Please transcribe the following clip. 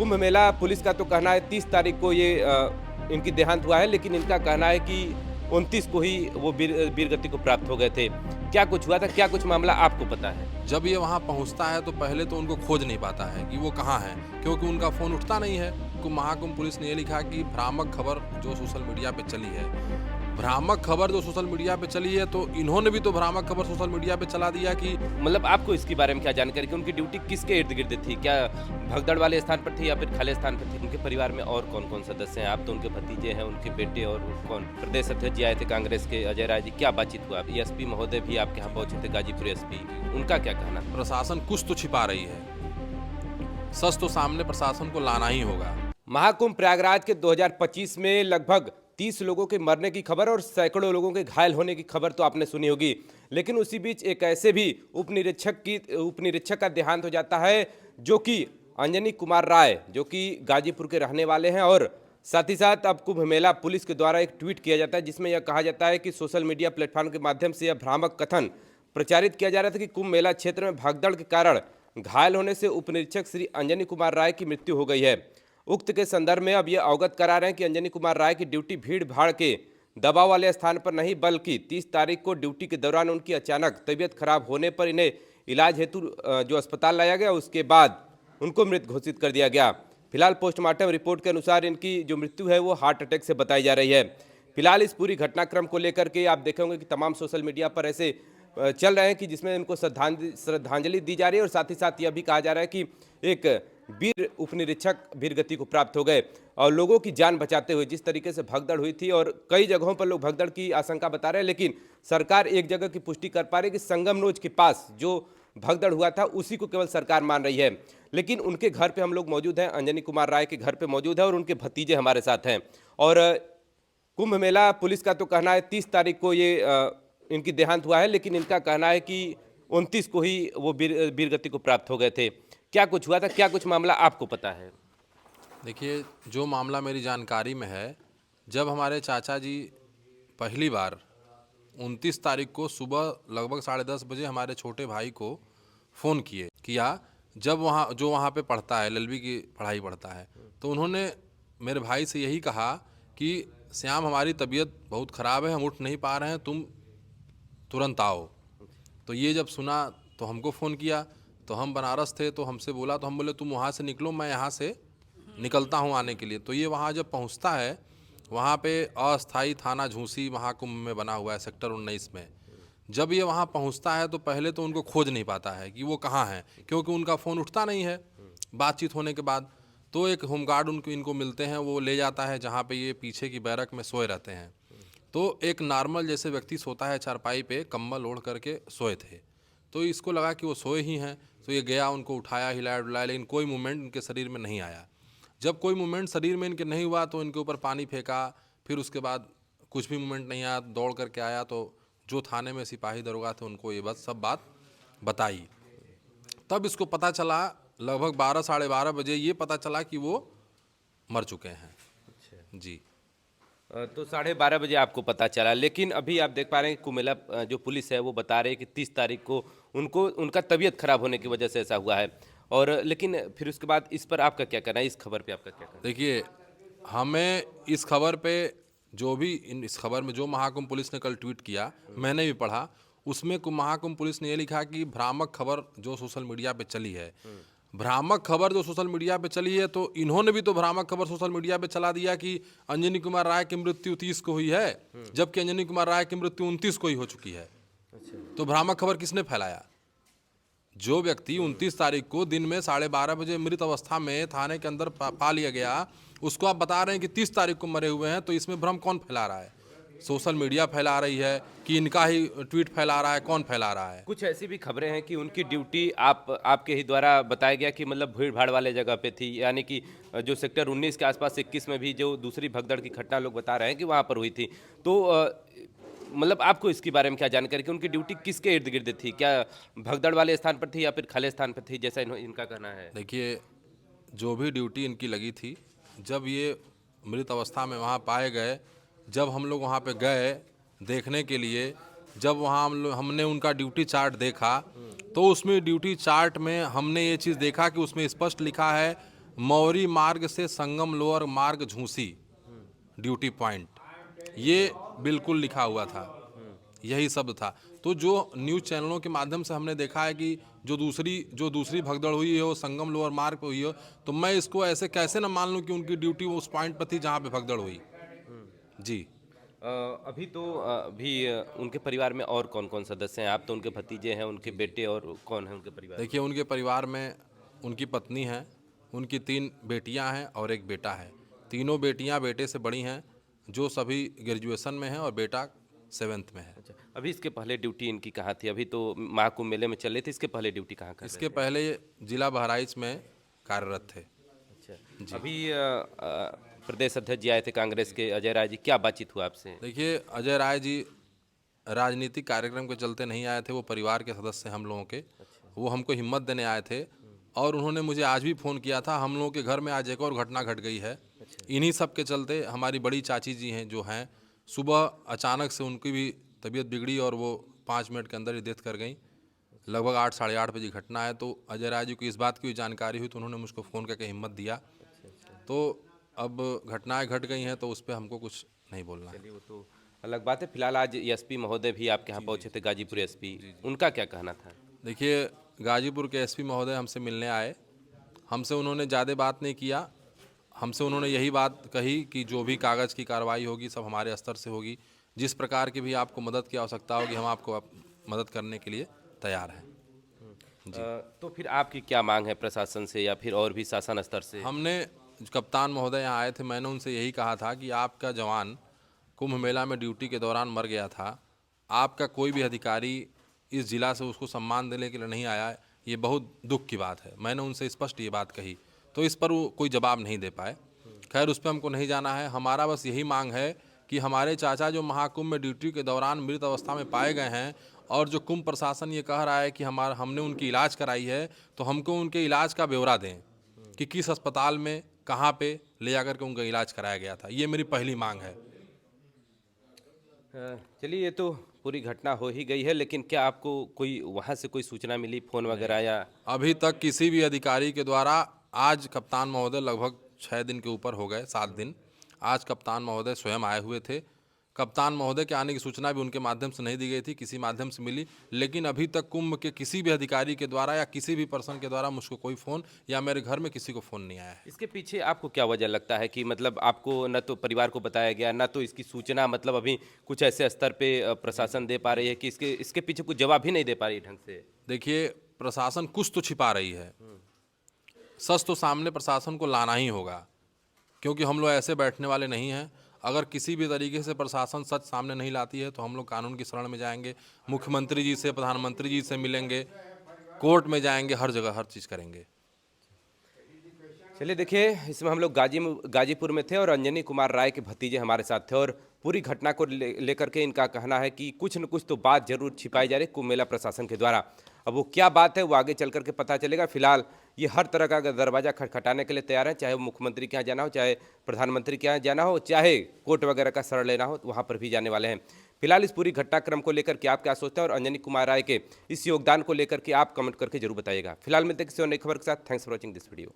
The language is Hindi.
कुंभ मेला पुलिस का तो कहना है 30 तारीख को ये इनकी देहांत हुआ है, लेकिन इनका कहना है कि 29 को ही वो वीरगति को प्राप्त हो गए थे। क्या कुछ हुआ था, क्या कुछ मामला आपको पता है? जब ये वहाँ पहुँचता है तो पहले तो उनको खोज नहीं पाता है कि वो कहाँ है, क्योंकि उनका फ़ोन उठता नहीं है। महाकुंभ पुलिस ने ये लिखा कि भ्रामक खबर जो सोशल मीडिया पे चली है। भ्रामक खबर जो सोशल मीडिया पे चली है, तो इन्होंने भी तो भ्रामक खबर सोशल मीडिया पे चला दिया कि मतलब आपको इसके बारे में क्या जानकारी कि उनकी ड्यूटी किसके इर्द-गिर्द थी? क्या भगदड़ वाले स्थान पर थी या फिर खाली स्थान पर थी? उनके परिवार में और कौन-कौन सदस्य हैं? आप तो उनके भतीजे हैं, उनके बेटे और कौन? प्रदेश अध्यक्ष जी आए थे कांग्रेस के अजय राय जी, क्या बातचीत हुआ? एसपी महोदय भी आपके यहाँ पहुंचे थे, गाजीपुर एसपी, उनका क्या कहना? प्रशासन कुछ तो छिपा रही है। सच तो सामने प्रशासन को लाना ही होगा। महाकुंभ प्रयागराज के 2025 में लगभग 30 लोगों के मरने की खबर और सैकड़ों लोगों के घायल होने की खबर तो आपने सुनी होगी, लेकिन उसी बीच एक ऐसे भी उप निरीक्षक का देहांत हो जाता है जो कि अंजनी कुमार राय, जो कि गाजीपुर के रहने वाले हैं। और साथ ही साथ अब कुंभ मेला पुलिस के द्वारा एक ट्वीट किया जाता है जिसमें यह कहा जाता है कि सोशल मीडिया प्लेटफॉर्म के माध्यम से यह भ्रामक कथन प्रचारित किया जा रहा था कि कुंभ मेला क्षेत्र में भगदड़ के कारण घायल होने से उप निरीक्षक श्री अंजनी कुमार राय की मृत्यु हो गई है। उक्त के संदर्भ में अब ये अवगत करा रहे हैं कि अंजनी कुमार राय की ड्यूटी भीड़ भाड़ के दबाव वाले स्थान पर नहीं, बल्कि 30 तारीख को ड्यूटी के दौरान उनकी अचानक तबीयत खराब होने पर इन्हें इलाज हेतु जो अस्पताल लाया गया, उसके बाद उनको मृत घोषित कर दिया गया। फिलहाल पोस्टमार्टम रिपोर्ट के अनुसार इनकी जो मृत्यु है वो हार्ट अटैक से बताई जा रही है। फिलहाल इस पूरी घटनाक्रम को लेकर के आप देखेंगे कि तमाम सोशल मीडिया पर ऐसे चल रहे हैं कि जिसमें इनको श्रद्धांजलि दी जा रही है और साथ ही साथ यह भी कहा जा रहा है कि एक वीर उपनिरीक्षक वीरगति को प्राप्त हो गए और लोगों की जान बचाते हुए। जिस तरीके से भगदड़ हुई थी और कई जगहों पर लोग भगदड़ की आशंका बता रहे हैं, लेकिन सरकार एक जगह की पुष्टि कर पा रही है कि संगम नोज के पास जो भगदड़ हुआ था उसी को केवल सरकार मान रही है। लेकिन उनके घर पे हम लोग मौजूद हैं, अंजनी कुमार राय के घर पे मौजूद है और उनके भतीजे हमारे साथ हैं। और कुंभ मेला पुलिस का तो कहना है 30 तारीख को ये इनकी देहांत हुआ है, लेकिन इनका कहना है कि 29 को ही वो वीरगति को प्राप्त हो गए थे। क्या कुछ हुआ था, क्या कुछ मामला आपको पता है? देखिए, जो मामला मेरी जानकारी में है, जब हमारे चाचा जी पहली बार 29 तारीख को सुबह लगभग 10:30 बजे हमारे छोटे भाई को फ़ोन किया, जब वहाँ पे पढ़ता है, एलएलबी की पढ़ाई पढ़ता है, तो उन्होंने मेरे भाई से यही कहा कि श्याम, हमारी तबीयत बहुत ख़राब है, हम उठ नहीं पा रहे हैं, तुम तुरंत आओ। तो ये जब सुना तो हमको फ़ोन किया, तो हम बनारस थे, तो हमसे बोला, तो हम बोले तुम वहाँ से निकलो, मैं यहाँ से निकलता हूँ आने के लिए। तो ये वहाँ जब पहुँचता है, वहाँ पे अस्थाई थाना झूसी महाकुंभ में बना हुआ है सेक्टर 19 में। जब ये वहाँ पहुँचता है तो पहले तो उनको खोज नहीं पाता है कि वो कहाँ हैं, क्योंकि उनका फ़ोन उठता नहीं है बातचीत होने के बाद। तो एक होमगार्ड इनको मिलते हैं, वो ले जाता है जहाँ पे ये पीछे की बैरक में सोए रहते हैं। तो एक नॉर्मल जैसे व्यक्ति सोता है चारपाई पे, कंबल ओढ़ करके सोए थे। तो इसको लगा कि वो सोए ही हैं, तो ये गया, उनको उठाया, हिलाया डुलाया, लेकिन कोई मूवमेंट इनके शरीर में नहीं आया। जब कोई मूवमेंट शरीर में इनके नहीं हुआ तो इनके ऊपर पानी फेंका, फिर उसके बाद कुछ भी मूवमेंट नहीं आया, दौड़ करके आया, तो जो थाने में सिपाही दरोगा थे उनको ये बस सब बात बताई। तब इसको पता चला, लगभग 12 साढ़े 12 बजे ये पता चला कि वो मर चुके हैं। जी। तो 12:30 बजे आपको पता चला, लेकिन अभी आप देख पा रहे हैं कि कुंभ मेला जो पुलिस है वो बता रहे हैं कि 30 तारीख को उनका तबीयत खराब होने की वजह से ऐसा हुआ है। और लेकिन फिर उसके बाद इस पर आपका क्या कहना है, इस खबर पे आपका क्या कहना है? देखिए, हमें इस खबर पे इस खबर में जो महाकुंभ पुलिस ने कल ट्वीट किया, मैंने भी पढ़ा, उसमें महाकुंभ पुलिस ने ये लिखा कि भ्रामक खबर जो सोशल मीडिया पे चली है। भ्रामक खबर जो सोशल मीडिया पे चली है, तो इन्होंने भी तो भ्रामक खबर सोशल मीडिया पे चला दिया कि अंजनी कुमार राय की मृत्यु 30 को हुई है, जबकि अंजनी कुमार राय की मृत्यु 29 को ही हो चुकी है। तो भ्रामक खबर किसने फैलाया? जो व्यक्ति 29 तारीख को दिन में 12:30 बजे मृत अवस्था में थाने के अंदर पा लिया गया, उसको आप बता रहे हैं कि 30 तारीख को मरे हुए हैं, तो इसमें भ्रम कौन फैला रहा है? सोशल मीडिया फैला रही है कि इनका ही ट्वीट फैला रहा है? कौन फैला रहा है? कुछ ऐसी भी खबरें हैं कि उनकी ड्यूटी आपके ही द्वारा बताया गया कि मतलब भीड़ भाड़ वाले जगह पे थी, यानी कि जो सेक्टर 19 के आसपास 21 में भी जो दूसरी भगदड़ की घटना लोग बता रहे हैं कि वहाँ पर हुई थी। तो मतलब आपको इसके बारे में क्या जानकारी कि उनकी ड्यूटी किसके इर्द गिर्द थी? क्या भगदड़ वाले स्थान पर थी या फिर खाली स्थान पर थी, जैसा इनका कहना है? देखिए, जो भी ड्यूटी इनकी लगी थी, जब ये मृत अवस्था में वहाँ पाए गए, जब हम लोग वहाँ पे गए देखने के लिए, जब वहाँ हमने उनका ड्यूटी चार्ट देखा, तो उसमें ड्यूटी चार्ट में हमने ये चीज़ देखा कि उसमें स्पष्ट लिखा है मौरी मार्ग से संगम लोअर मार्ग झूसी ड्यूटी पॉइंट, ये बिल्कुल लिखा हुआ था, यही शब्द था। तो जो न्यूज़ चैनलों के माध्यम से हमने देखा है कि जो दूसरी भगदड़ हुई है वो संगम लोअर मार्ग पे हुई हो, तो मैं इसको ऐसे कैसे न मान लूँ कि उनकी ड्यूटी उस पॉइंट पर थी जहाँ पे भगदड़ हुई। जी। अभी तो उनके परिवार में और कौन कौन सदस्य हैं? आप तो उनके भतीजे हैं, उनके बेटे, और कौन है उनके परिवार में? देखिए, उनके परिवार में उनकी पत्नी है, उनकी 3 बेटियां हैं और 1 बेटा है। तीनों बेटियां बेटे से बड़ी हैं, जो सभी ग्रेजुएशन में हैं, और बेटा 7th में है। अच्छा, अभी इसके पहले ड्यूटी इनकी कहाँ थी? अभी तो महाकुंभ मेले में चल रही थी, इसके पहले ड्यूटी कहाँ कर रहे इसके पहले ये जिला बहराइच में कार्यरत थे। थे? अच्छा, अभी प्रदेश अध्यक्ष जी आए थे कांग्रेस के, अजय राय जी, क्या बातचीत हुआ आपसे? देखिए, अजय राय जी राजनीतिक कार्यक्रम के चलते नहीं आए थे, वो परिवार के सदस्य हैं हम लोगों के। वो हमको हिम्मत देने आए थे, और उन्होंने मुझे आज भी फ़ोन किया था। हम लोगों के घर में आज एक और घटना घट गई है। इन्हीं सब के चलते हमारी बड़ी चाची जी हैं जो हैं, सुबह अचानक से उनकी भी तबीयत बिगड़ी और वो 5 मिनट के अंदर ही डेथ कर गई। लगभग 8 साढ़े 8 बजे घटना है। तो अजय राय जी को इस बात की भी जानकारी हुई, तो उन्होंने मुझको फ़ोन करके हिम्मत दिया। तो अब घटनाएं घट गई हैं, तो उस पर हमको कुछ नहीं बोलना है। चलिए, वो तो अलग बात है। फिलहाल आज एसपी महोदय भी आपके यहाँ पहुँचे थे, गाजीपुर एसपी, उनका क्या कहना था? देखिए, गाजीपुर के एसपी महोदय हमसे मिलने आए। हमसे उन्होंने ज़्यादा बात नहीं किया। हमसे उन्होंने यही बात कही कि जो भी कागज़ की कार्रवाई होगी सब हमारे स्तर से होगी। जिस प्रकार की भी आपको मदद की आवश्यकता होगी, हम आपको मदद करने के लिए तैयार हैं। तो फिर आपकी क्या मांग है प्रशासन से या फिर और भी शासन स्तर से? हमने कप्तान महोदय यहाँ आए थे, मैंने उनसे यही कहा था कि आपका जवान कुंभ मेला में ड्यूटी के दौरान मर गया था। आपका कोई भी अधिकारी इस जिला से उसको सम्मान देने के लिए नहीं आया है, ये बहुत दुख की बात है। मैंने उनसे स्पष्ट ये बात कही, तो इस पर वो कोई जवाब नहीं दे पाए। खैर, उस पर हमको नहीं जाना है। हमारा बस यही मांग है कि हमारे चाचा जो महाकुंभ में ड्यूटी के दौरान मृत अवस्था में पाए गए हैं, और जो कुंभ प्रशासन ये कह रहा है कि हमने उनकी इलाज कराई है, तो हमको उनके इलाज का ब्यौरा दें कि किस अस्पताल में कहाँ पे ले जाकर के उनका इलाज कराया गया था। ये मेरी पहली मांग है। चलिए, ये तो पूरी घटना हो ही गई है, लेकिन क्या आपको कोई वहाँ से कोई सूचना मिली, फोन वगैरह या? अभी तक किसी भी अधिकारी के द्वारा, आज कप्तान महोदय लगभग 6 दिन के ऊपर हो गए, 7 दिन, आज कप्तान महोदय स्वयं आए हुए थे। कप्तान महोदय के आने की सूचना भी उनके माध्यम से नहीं दी गई थी, किसी माध्यम से मिली, लेकिन अभी तक कुंभ के किसी भी अधिकारी के द्वारा या किसी भी पर्सन के द्वारा मुझको कोई फ़ोन या मेरे घर में किसी को फ़ोन नहीं आया है। इसके पीछे आपको क्या वजह लगता है कि मतलब आपको न तो परिवार को बताया गया, न तो इसकी सूचना मतलब अभी कुछ ऐसे स्तर पे प्रशासन दे पा रही है कि इसके पीछे कुछ जवाब ही नहीं दे पा रही ढंग से? देखिए, प्रशासन कुछ तो छिपा रही है। सच तो सामने प्रशासन को लाना ही होगा, क्योंकि हम लोग ऐसे बैठने वाले नहीं हैं। अगर किसी भी तरीके से प्रशासन सच सामने नहीं लाती है, तो हम लोग कानून की शरण में जाएंगे, मुख्यमंत्री जी से, प्रधानमंत्री जी से मिलेंगे, कोर्ट में जाएंगे, हर जगह हर चीज़ करेंगे। चलिए, देखिए, इसमें हम लोग गाजीपुर में थे और अंजनी कुमार राय के भतीजे हमारे साथ थे, और पूरी घटना को लेकर के इनका कहना है कि कुछ न कुछ तो बात जरूर छिपाई जा रही कुंभ मेला प्रशासन के द्वारा। अब वो क्या बात है वो आगे चल करके पता चलेगा। फिलहाल ये हर तरह का दरवाजा खटखटाने के लिए तैयार है, चाहे वो मुख्यमंत्री के यहाँ जाना हो, चाहे प्रधानमंत्री के यहाँ जाना हो, चाहे कोर्ट वगैरह का शरण लेना हो, तो वहाँ पर भी जाने वाले हैं। फिलहाल इस पूरी घटनाक्रम को लेकर के आप क्या सोचते हैं, और अंजनी कुमार राय के इस योगदान को लेकर के आप कमेंट करके जरूर बताइएगा। फिलहाल मिलते हैं किसी और नई खबर के साथ। Thanks for watching this video.